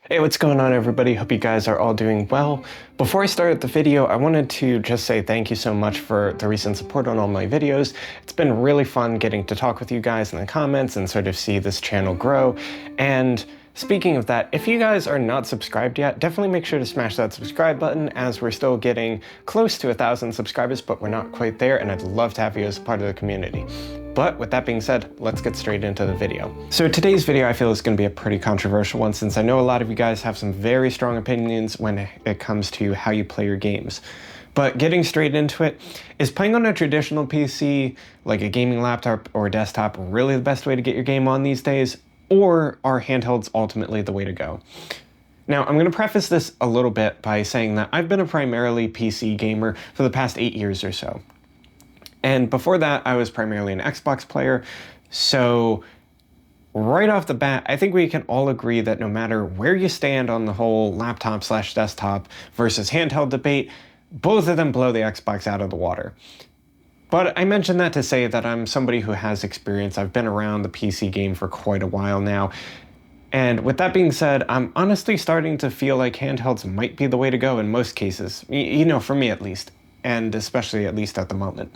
Hey, what's going on, everybody? Hope you guys are all doing well. Before I started the video, I wanted to just say thank you so much for the recent support on all my videos. It's been really fun getting to talk with you guys in the comments and sort of see this channel grow. And speaking of that, if you guys are not subscribed yet, definitely make sure to smash that subscribe button, as we're still getting close to 1,000 subscribers, but we're not quite there, and I'd love to have you as a part of the community. But with that being said, let's get straight into the video. So today's video I feel is going to be a pretty controversial one, since I know a lot of you guys have some very strong opinions when it comes to how you play your games. But getting straight into it, is playing on a traditional PC, like a gaming laptop or desktop, really the best way to get your game on these days? Or are handhelds ultimately the way to go? Now, I'm going to preface this a little bit by saying that I've been a primarily PC gamer for the past 8 years or so. And before that, I was primarily an Xbox player. So right off the bat, I think we can all agree that no matter where you stand on the whole laptop/desktop versus handheld debate, both of them blow the Xbox out of the water. But I mention that to say that I'm somebody who has experience. I've been around the PC game for quite a while now. And with that being said, I'm honestly starting to feel like handhelds might be the way to go in most cases, you know, for me at least, and especially at least at the moment.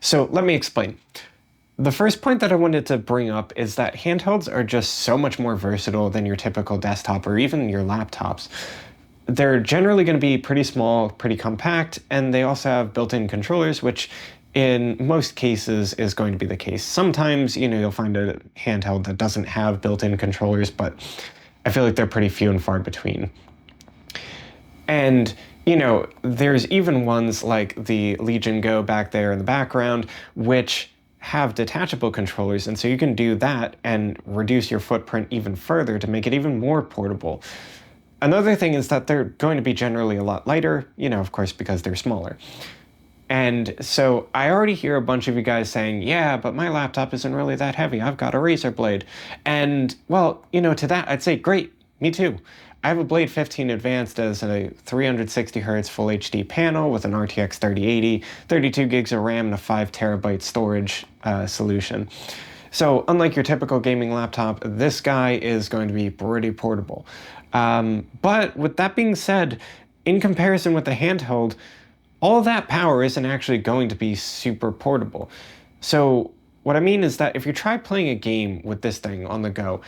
So let me explain. The first point that I wanted to bring up is that handhelds are just so much more versatile than your typical desktop or even your laptops. They're generally going to be pretty small, pretty compact, and they also have built-in controllers, which in most cases is going to be the case. Sometimes, you know, you'll find a handheld that doesn't have built-in controllers, but I feel like they're pretty few and far between. And you know, there's even ones like the Legion Go back there in the background, which have detachable controllers, and so you can do that and reduce your footprint even further to make it even more portable. Another thing is that they're going to be generally a lot lighter, you know, of course, because they're smaller. And so I already hear a bunch of you guys saying, yeah, but my laptop isn't really that heavy. I've got a Razer Blade. And well, you know, to that, I'd say, great, me too. I have a Blade 15 Advanced as a 360 Hz Full HD panel with an RTX 3080, 32 gigs of RAM, and a 5 terabyte storage solution. So unlike your typical gaming laptop, this guy is going to be pretty portable. But with that being said, in comparison with the handheld, all that power isn't actually going to be super portable. So what I mean is that if you try playing a game with this thing on the go,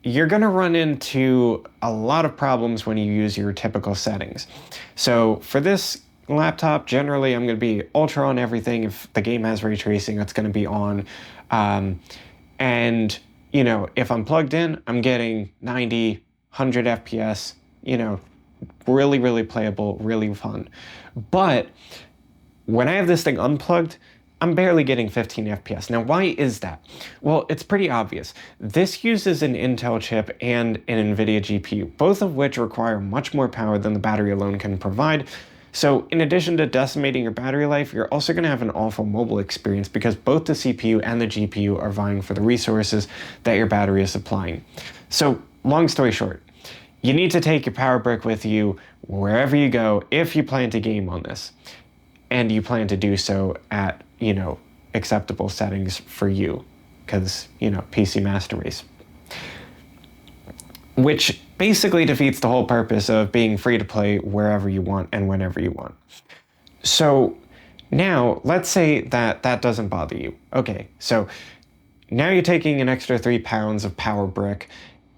you're going to run into a lot of problems when you use your typical settings. So for this laptop, generally I'm going to be ultra on everything. If the game has ray tracing, it's going to be on. And, you know, if I'm plugged in, I'm getting 90, 100 FPS, you know, really, really playable, really fun. But when I have this thing unplugged, I'm barely getting 15 FPS. Now, why is that? Well, it's pretty obvious. This uses an Intel chip and an NVIDIA GPU, both of which require much more power than the battery alone can provide. So in addition to decimating your battery life, you're also going to have an awful mobile experience because both the CPU and the GPU are vying for the resources that your battery is supplying. So long story short, you need to take your power brick with you wherever you go if you plan to game on this. And you plan to do so at, you know, acceptable settings for you, because, you know, PC Master Race. Which basically defeats the whole purpose of being free to play wherever you want and whenever you want. So now, let's say that that doesn't bother you. Okay, so now you're taking an extra 3 pounds of power brick,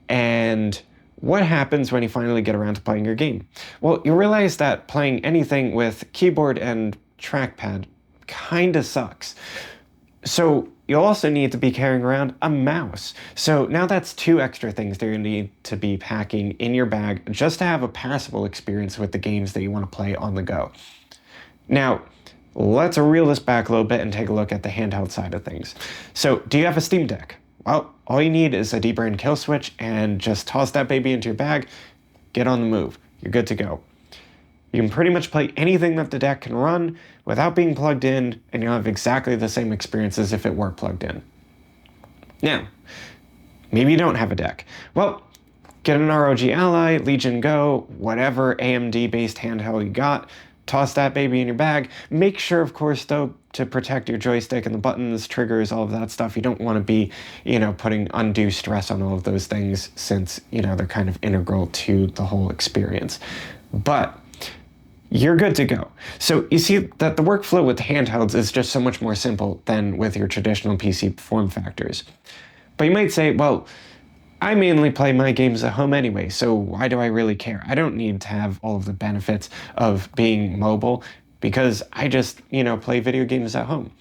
and what happens when you finally get around to playing your game? Well, you realize that playing anything with keyboard and trackpad kinda sucks. So you'll also need to be carrying around a mouse. So now that's 2 extra things that you need to be packing in your bag just to have a passable experience with the games that you want to play on the go. Now, let's reel this back a little bit and take a look at the handheld side of things. So do you have a Steam Deck? Well, all you need is a deburned kill switch and just toss that baby into your bag, get on the move. You're good to go. You can pretty much play anything that the deck can run without being plugged in, and you'll have exactly the same experience as if it were plugged in. Now, maybe you don't have a deck. Well, get an ROG Ally, Legion Go, whatever AMD-based handheld you got, toss that baby in your bag. Make sure, of course, though, to protect your joystick and the buttons, triggers, all of that stuff. You don't want to be, putting undue stress on all of those things since, they're kind of integral to the whole experience. But you're good to go. So you see that the workflow with handhelds is just so much more simple than with your traditional PC form factors. But you might say, well, I mainly play my games at home anyway, so why do I really care? I don't need to have all of the benefits of being mobile because I just, play video games at home.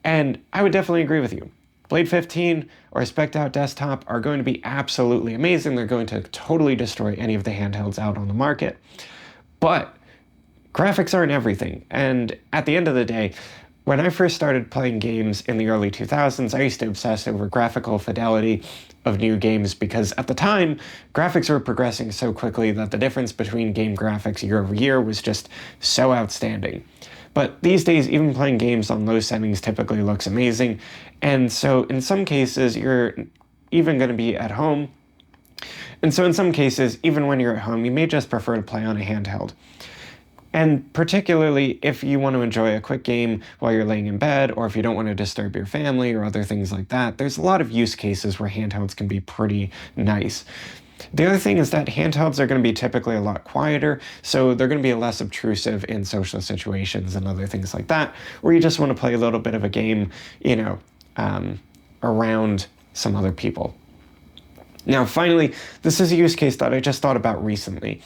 And I would definitely agree with you. Blade 15 or a spec'd out desktop are going to be absolutely amazing. They're going to totally destroy any of the handhelds out on the market. But graphics aren't everything. And at the end of the day, when I first started playing games in the early 2000s, I used to obsess over graphical fidelity of new games because at the time, graphics were progressing so quickly that the difference between game graphics year over year was just so outstanding. But these days, even playing games on low settings typically looks amazing. And so in some cases, you're even going to be at home. And so in some cases, even when you're at home, you may just prefer to play on a handheld. And particularly if you want to enjoy a quick game while you're laying in bed, or if you don't want to disturb your family or other things like that, there's a lot of use cases where handhelds can be pretty nice. The other thing is that handhelds are going to be typically a lot quieter, so they're going to be less obtrusive in social situations and other things like that, where you just want to play a little bit of a game, around some other people. Now, finally, this is a use case that I just thought about recently.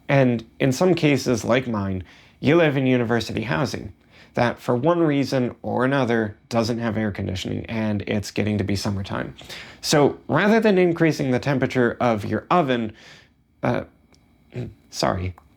And in some cases, like mine, you live in university housing that for one reason or another doesn't have air conditioning and it's getting to be summertime. So rather than increasing the temperature of your oven,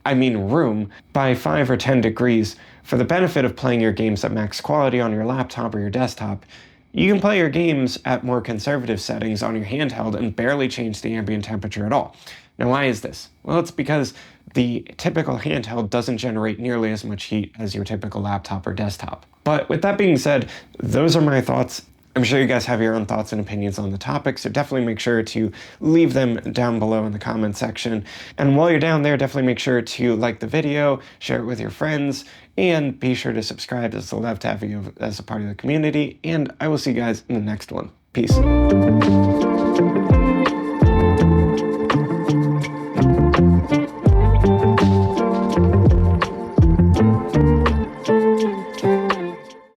room by 5 or 10 degrees for the benefit of playing your games at max quality on your laptop or your desktop, you can play your games at more conservative settings on your handheld and barely change the ambient temperature at all. Now, why is this? Well, it's because the typical handheld doesn't generate nearly as much heat as your typical laptop or desktop. But with that being said, those are my thoughts. I'm sure you guys have your own thoughts and opinions on the topic, so definitely make sure to leave them down below in the comment section. And while you're down there, definitely make sure to like the video, share it with your friends, and be sure to subscribe, as I'd love to have you as a part of the community. And I will see you guys in the next one. Peace.